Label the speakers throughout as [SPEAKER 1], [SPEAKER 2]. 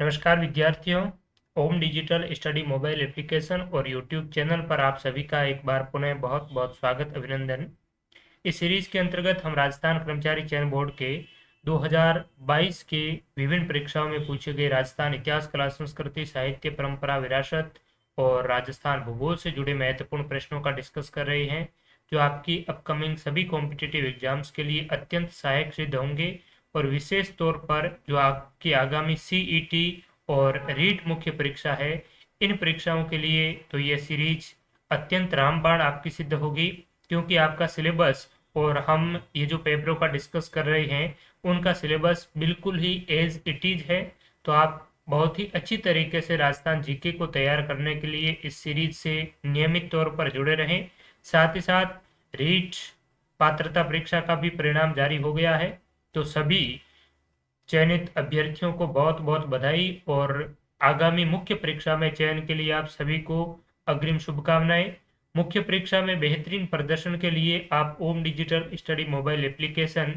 [SPEAKER 1] नमस्कार विद्यार्थियों। ओम digital study mobile application और यूट्यूब चैनल पर आप सभी का एक बार पुनः बहुत बहुत स्वागत अभिनंदन। इस सीरीज के अंतर्गत हम राजस्थान कर्मचारी चयन बोर्ड के 2022 के विभिन्न परीक्षाओं में पूछे गए राजस्थान इतिहास, कला, संस्कृति, साहित्य, परंपरा, विरासत और राजस्थान भूगोल से जुड़े महत्वपूर्ण प्रश्नों का डिस्कस कर रहे हैं, जो आपकी अपकमिंग सभी कॉम्पिटिटिव एग्जाम्स के लिए अत्यंत सहायक सिद्ध होंगे। और विशेष तौर पर जो आपकी आगामी सीईटी और रीट मुख्य परीक्षा है, इन परीक्षाओं के लिए तो यह सीरीज अत्यंत रामबाण आपकी सिद्ध होगी, क्योंकि आपका सिलेबस और हम ये जो पेपरों का डिस्कस कर रहे हैं उनका सिलेबस बिल्कुल ही एज इट इज है। तो आप बहुत ही अच्छी तरीके से राजस्थान जीके को तैयार करने के लिए इस सीरीज से नियमित तौर पर जुड़े रहें। साथ ही साथ रीट पात्रता परीक्षा का भी परिणाम जारी हो गया है, तो सभी चयनित अभ्यर्थियों को बहुत बहुत बधाई और आगामी मुख्य परीक्षा में चयन के लिए आप सभी को अग्रिम शुभकामनाएं। मुख्य परीक्षा में बेहतरीन प्रदर्शन के लिए आप ओम डिजिटल स्टडी मोबाइल एप्लीकेशन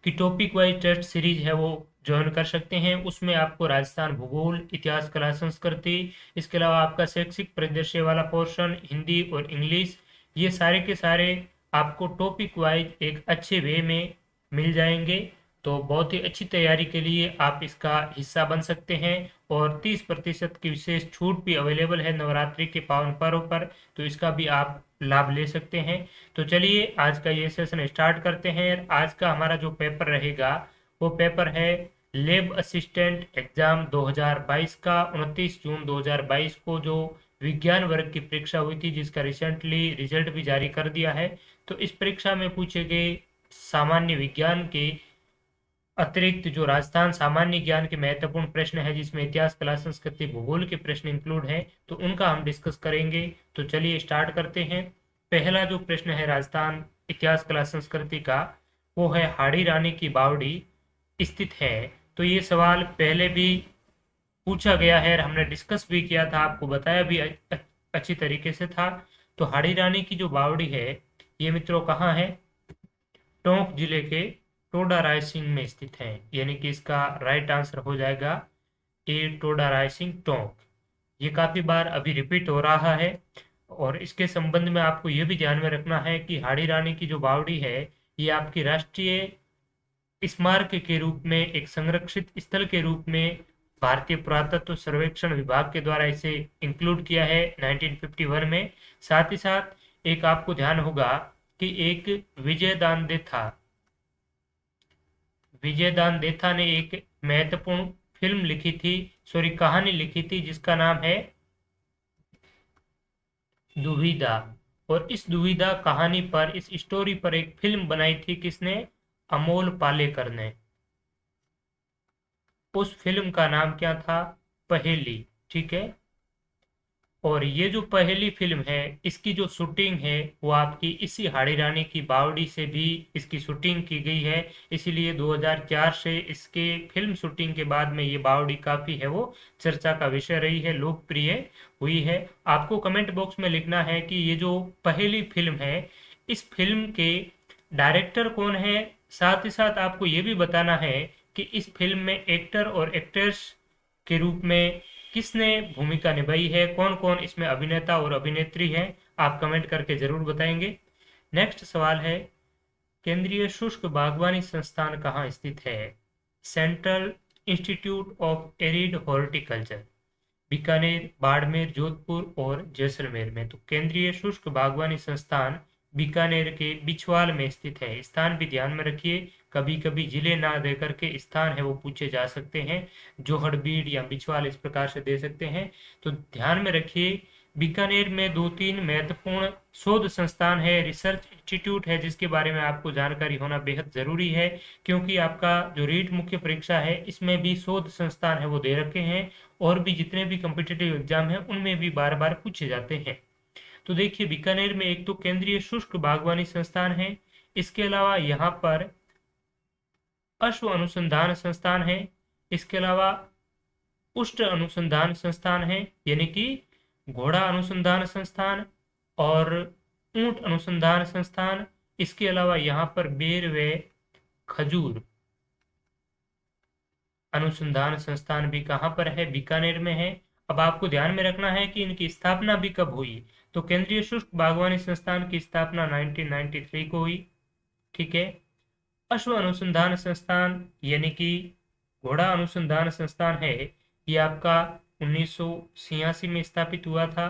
[SPEAKER 1] की टॉपिक वाइज टेस्ट सीरीज है वो ज्वाइन कर सकते हैं। उसमें आपको राजस्थान भूगोल, इतिहास, कला, संस्कृति, इसके अलावा आपका शैक्षिक परिदृश्य वाला पोर्शन, हिंदी और इंग्लिश, ये सारे के सारे आपको टॉपिक वाइज एक अच्छे वे में मिल जाएंगे। तो बहुत ही अच्छी तैयारी के लिए आप इसका हिस्सा बन सकते हैं। और 30% की विशेष छूट भी अवेलेबल है नवरात्रि के पावन पर्व पर, तो इसका भी आप लाभ ले सकते हैं। तो चलिए आज का ये सेशन स्टार्ट करते हैं। आज का हमारा जो पेपर रहेगा वो पेपर है लैब असिस्टेंट एग्जाम 2022 का। 29 जून 2022 को जो विज्ञान वर्ग की परीक्षा हुई थी, जिसका रिसेंटली रिजल्ट भी जारी कर दिया है। तो इस परीक्षा में पूछे गए सामान्य विज्ञान के अतिरिक्त जो राजस्थान सामान्य ज्ञान के महत्वपूर्ण प्रश्न है, जिसमें इतिहास, कला, संस्कृति, भूगोल के प्रश्न इंक्लूड हैं, तो उनका हम डिस्कस करेंगे। तो चलिए स्टार्ट करते हैं। पहला जो प्रश्न है राजस्थान इतिहास, कला, संस्कृति का, वो है हाड़ी रानी की बावड़ी स्थित है। तो ये सवाल पहले भी पूछा गया है, हमने डिस्कस भी किया था, आपको बताया भी अच्छी तरीके से था। तो हाड़ी रानी की जो बावड़ी है, ये मित्रों कहाँ है? टोंक जिले के टोडा रायसिंह में स्थित है, यानी कि इसका राइट आंसर हो जाएगा ए, टोडा रायसिंह टोंक। ये काफी बार अभी रिपीट हो रहा है। और इसके संबंध में आपको ये भी ध्यान में रखना है कि हाड़ी रानी की जो बावड़ी है, ये आपकी राष्ट्रीय स्मारक के रूप में, एक संरक्षित स्थल के रूप में भारतीय पुरातत्व सर्वेक्षण विभाग के द्वारा इसे इंक्लूड किया है 1951 में। साथ ही साथ एक आपको ध्यान होगा कि एक विजयदान देथा ने एक महत्वपूर्ण फिल्म लिखी थी, सॉरी कहानी लिखी थी, जिसका नाम है दुविधा। और इस दुविधा कहानी पर, इस स्टोरी पर एक फिल्म बनाई थी, किसने? अमोल पालेकर ने। उस फिल्म का नाम क्या था? पहेली। ठीक है। और ये जो पहली फिल्म है, इसकी जो शूटिंग है वो आपकी इसी हाड़ी रानी की बावड़ी से भी इसकी शूटिंग की गई है। इसीलिए 2004 से इसके फिल्म शूटिंग के बाद में ये बावड़ी काफी है वो चर्चा का विषय रही है, लोकप्रिय हुई है। आपको कमेंट बॉक्स में लिखना है कि ये जो पहली फिल्म है, इस फिल्म के डायरेक्टर कौन है। साथ ही साथ आपको ये भी बताना है कि इस फिल्म में एक्टर और एक्ट्रेस के रूप में किसने भूमिका निभाई है, कौन कौन इसमें अभिनेता और अभिनेत्री हैं। आप कमेंट करके जरूर बताएंगे। नेक्स्ट सवाल है, केंद्रीय शुष्क बागवानी संस्थान कहाँ स्थित है? Central institute of arid horticulture, Bikaner, Barmer, Jodhpur और जैसलमेर में। तो केंद्रीय शुष्क बागवानी संस्थान बीकानेर के बिछवाल में स्थित है। स्थान भी ध्यान में रखिए, कभी कभी जिले ना दे करके स्थान है वो पूछे जा सकते हैं। जोहड़बीड़ या बिछवाल इस प्रकार से दे सकते हैं, तो ध्यान में रखिए। बीकानेर में दो तीन महत्वपूर्ण शोध संस्थान है, रिसर्च इंस्टीट्यूट है, जिसके बारे में आपको जानकारी होना बेहद जरूरी है, क्योंकि आपका जो रीट मुख्य परीक्षा है इसमें भी शोध संस्थान है वो दे रखे हैं। और भी जितने भी कम्पिटिटिव एग्जाम हैं उनमें भी बार बार पूछे जाते हैं। तो देखिए, बीकानेर में एक तो केंद्रीय शुष्क बागवानी संस्थान है, इसके अलावा यहाँ पर अश्व अनुसंधान संस्थान है, इसके अलावा उष्ट अनुसंधान संस्थान है, यानी कि घोड़ा अनुसंधान संस्थान और ऊंट अनुसंधान संस्थान। इसके अलावा यहाँ पर बेर व खजूर अनुसंधान संस्थान भी कहाँ पर है? बीकानेर में है। अब आपको ध्यान में रखना है कि इनकी स्थापना भी कब हुई। तो केंद्रीय शुष्क बागवानी संस्थान की स्थापना 1993 को हुई। ठीक है। अश्व अनुसंधान संस्थान यानी कि घोड़ा अनुसंधान संस्थान है, ये आपका 1986 में स्थापित हुआ था।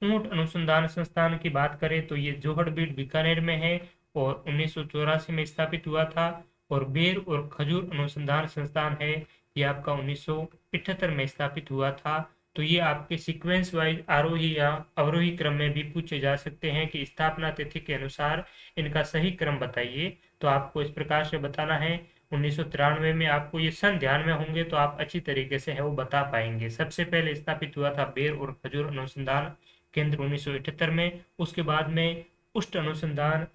[SPEAKER 1] ऊंट अनुसंधान संस्थान की बात करें तो ये जोहड़बीड़ बीकानेर में है और 1984 में स्थापित हुआ था। और बेर और खजूर अनुसंधान संस्थान है, ये आपका 1978 में स्थापित हुआ था। तो ये आपके सीक्वेंस वाइज आरोही या अवरोही क्रम में भी पूछे जा सकते हैं कि स्थापना तिथि के अनुसार इनका सही क्रम बताइए। तो आपको इस प्रकार से बताना है। 1993 में आपको ये सन ध्यान में होंगे तो आप अच्छी तरीके से है वो बता पाएंगे। सबसे पहले स्थापित हुआ था बेर और खजूर अनुसंधान केंद्र 1978 में। उसके बाद में उष्ट अनुसंधान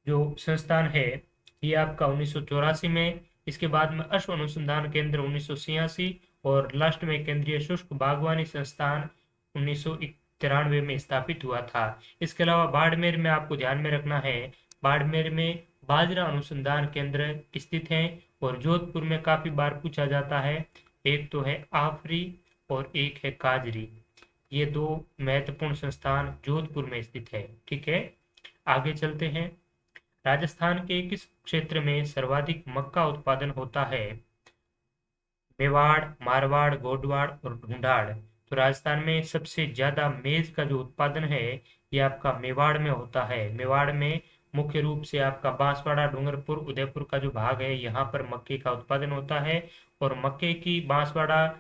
[SPEAKER 1] जो संस्थान है ये आपका 1984 में। इसके बाद में अश्व अनुसंधान केंद्र 1986 और लास्ट में केंद्रीय शुष्क बागवानी संस्थान 1993 में स्थापित हुआ था। इसके अलावा बाड़मेर में आपको ध्यान में रखना है, बाड़मेर में बाजरा अनुसंधान केंद्र स्थित है। और जोधपुर में काफी बार पूछा जाता है, एक तो है आफरी और एक है काजरी। ये दो महत्वपूर्ण संस्थान जोधपुर में स्थित है। ठीक है, आगे चलते हैं। राजस्थान के किस क्षेत्र में सर्वाधिक मक्का उत्पादन होता है? मेवाड़, मारवाड़, गोडवाड़ और ढूंढाड़। तो राजस्थान में सबसे ज्यादा मेज का जो उत्पादन है ये आपका मेवाड़ में होता है। मेवाड़ में मुख्य रूप से आपका बांसवाड़ा, डूंगरपुर, उदयपुर का जो भाग है यहाँ पर मक्के का उत्पादन होता है। और मक्के की बांसवाड़ा,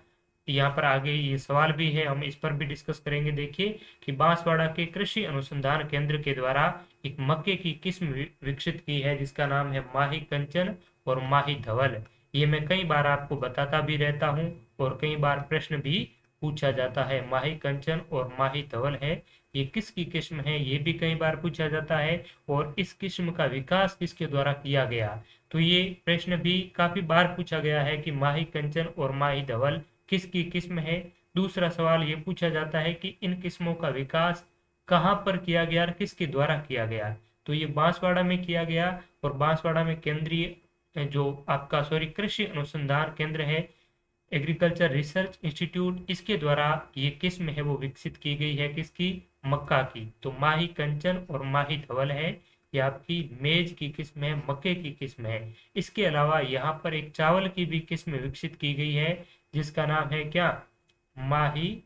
[SPEAKER 1] यहाँ पर आगे ये सवाल भी है, हम इस पर भी डिस्कस करेंगे। देखिए कि बांसवाड़ा के कृषि अनुसंधान केंद्र के द्वारा एक मक्के की किस्म विकसित की है जिसका नाम है माही कंचन और माही धवल। ये मैं कई बार आपको बताता भी रहता हूँ और कई बार प्रश्न भी पूछा जाता है। माही कंचन और माही धवल है, ये किसकी किस्म है ये भी कई बार पूछा जाता है। और इस किस्म का विकास किसके द्वारा किया गया, तो ये प्रश्न भी काफी बार पूछा गया है कि माही कंचन और माही धवल किसकी किस्म है। दूसरा सवाल ये पूछा जाता है कि इन किस्मों का विकास कहाँ पर किया गया और किसके द्वारा किया गया। तो ये बांसवाड़ा में किया गया और बांसवाड़ा में केंद्रीय जो आपका कृषि अनुसंधान केंद्र है, एग्रीकल्चर रिसर्च इंस्टीट्यूट, इसके द्वारा ये किस्म है वो विकसित की गई है। किसकी? मक्का की। तो माही कंचन और माही धवल है, ये आपकी मेज की किस्म है, मक्के की किस्म है। इसके अलावा यहाँ पर एक चावल की भी किस्म विकसित की गई है जिसका नाम है क्या? माही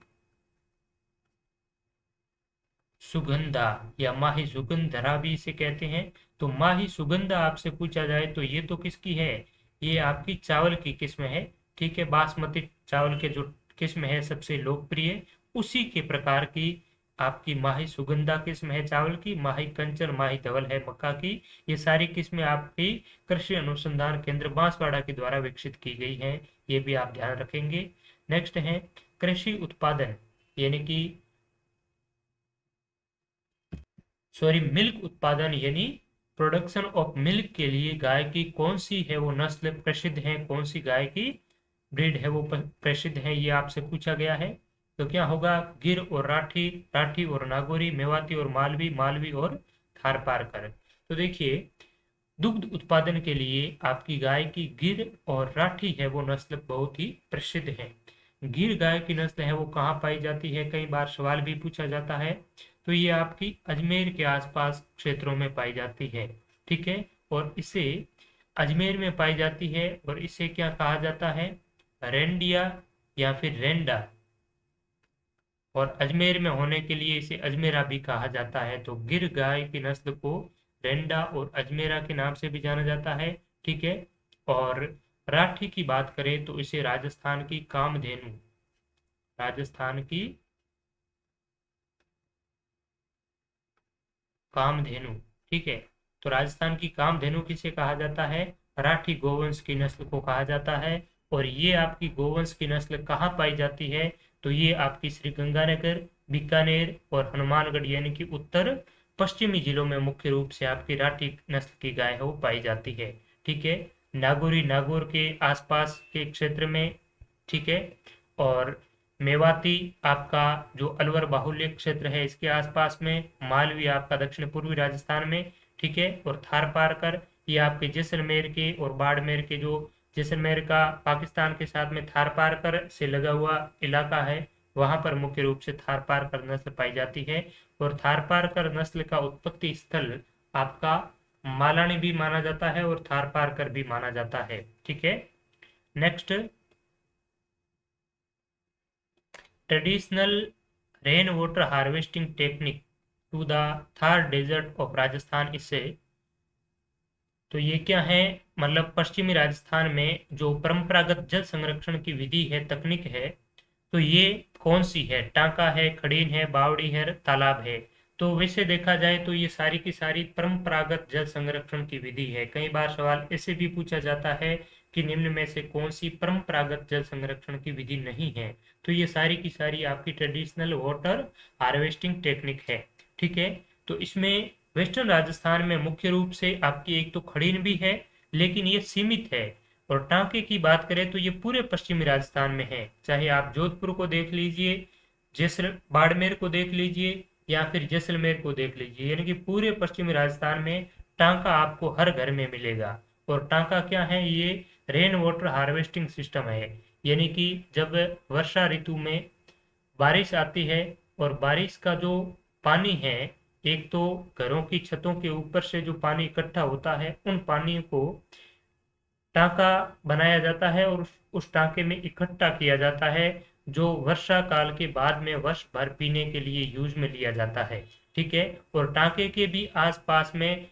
[SPEAKER 1] सुगंधा या माही सुगंधरा भी इसे कहते हैं। तो माही सुगंधा आपसे पूछा जाए तो ये तो किसकी है? ये आपकी चावल की किस्म है। ठीक है, बासमती चावल के जो किस्म है सबसे लोकप्रिय, उसी के प्रकार की आपकी माही सुगंधा किस्म है चावल की। माही कंचन, माही धवल है मक्का की। ये सारी किस्में आपकी कृषि अनुसंधान केंद्र बांसवाड़ा के द्वारा विकसित की गई हैं, ये भी आप ध्यान रखेंगे। नेक्स्ट है कृषि उत्पादन यानी कि मिल्क उत्पादन यानी प्रोडक्शन ऑफ मिल्क के लिए गाय की कौन सी है वो नस्ल प्रसिद्ध है, कौन सी गाय की ब्रीड है वो प्रसिद्ध है, ये आपसे पूछा गया है। तो क्या होगा? गिर और राठी, राठी और नागौरी, मेवाती और मालवी, मालवी और थारपारकर। तो देखिए दुग्ध उत्पादन के लिए आपकी गाय की गिर और राठी है वो नस्ल बहुत ही प्रसिद्ध है। गिर गाय की नस्ल है वो कहाँ पाई जाती है, कई बार सवाल भी पूछा जाता है। तो ये आपकी अजमेर के आसपास क्षेत्रों में पाई जाती है। ठीक है, और इसे अजमेर में पाई जाती है और इसे क्या कहा जाता है? रेंडिया या फिर रेंडा। और अजमेर में होने के लिए इसे अजमेरा भी कहा जाता है। तो गिर गाय की नस्ल को रेंडा और अजमेरा के नाम से भी जाना जाता है। ठीक है, और राठी की बात करें तो इसे राजस्थान की कामधेनु, राजस्थान की कामधेनु। ठीक है, तो राजस्थान की कामधेनु किसे कहा जाता है? राठी गोवंश की नस्ल को कहा जाता है। और ये आपकी गोवंश की नस्ल कहाँ पाई जाती है? तो ये आपकी श्री गंगानगर, बीकानेर और हनुमानगढ़ यानी कि उत्तर पश्चिमी जिलों में मुख्य रूप से आपकी राठी नस्ल की गाय है वो पाई जाती है। ठीक है, नागौरी, नागौर के आसपास के क्षेत्र में। ठीक है, और मेवाती आपका जो अलवर बाहुल्य क्षेत्र है इसके आसपास में, मालवी आपका दक्षिण पूर्वी राजस्थान में। ठीक है, और थार पारकर ये आपके जैसलमेर के और बाड़मेर के जो जैसलमेर का पाकिस्तान के साथ में थार पारकर से लगा हुआ इलाका है, वहां पर मुख्य रूप से थार पारकर नस्ल पाई जाती है। और थार पारकर नस्ल का उत्पत्ति स्थल आपका मालानी भी माना जाता है और थार पारकर भी माना जाता है। ठीक है। Next, traditional rain water harvesting technique to the Thar desert of Rajasthan. इससे तो ये क्या है, मतलब पश्चिमी राजस्थान में जो परंपरागत जल संरक्षण की विधि है, तकनीक है, तो ये कौन सी है? टांका है, खड़ीन है, बावड़ी है, तालाब है। तो वैसे देखा जाए तो ये सारी की सारी परंपरागत जल संरक्षण की विधि है। कई बार सवाल ऐसे भी पूछा जाता है कि निम्न में से कौन सी परंपरागत जल संरक्षण की विधि नहीं है? तो ये सारी की सारी आपकी ट्रेडिशनल वाटर हार्वेस्टिंग टेक्निक है। ठीक है। तो इसमें वेस्टर्न राजस्थान में मुख्य रूप से आपकी एक तो खड़ीन भी है, लेकिन ये सीमित है। और टांके की बात करें तो ये पूरे पश्चिमी राजस्थान में है, चाहे आप जोधपुर को देख लीजिए, बाड़मेर को देख लीजिए, या फिर जैसलमेर को देख लीजिए, यानी कि पूरे पश्चिमी राजस्थान में टांका आपको हर घर में मिलेगा। और टांका क्या है? ये रेन वाटर हार्वेस्टिंग सिस्टम है, यानी कि जब वर्षा ऋतु में बारिश आती है और बारिश का जो पानी है, एक तो घरों की छतों के ऊपर से जो पानी इकट्ठा होता है, उन पानी को टांका बनाया जाता है और उस टांके में इकट्ठा किया जाता है, जो वर्षा काल के बाद में वर्ष भर पीने के लिए यूज में लिया जाता है। ठीक है। और टांके के भी आसपास में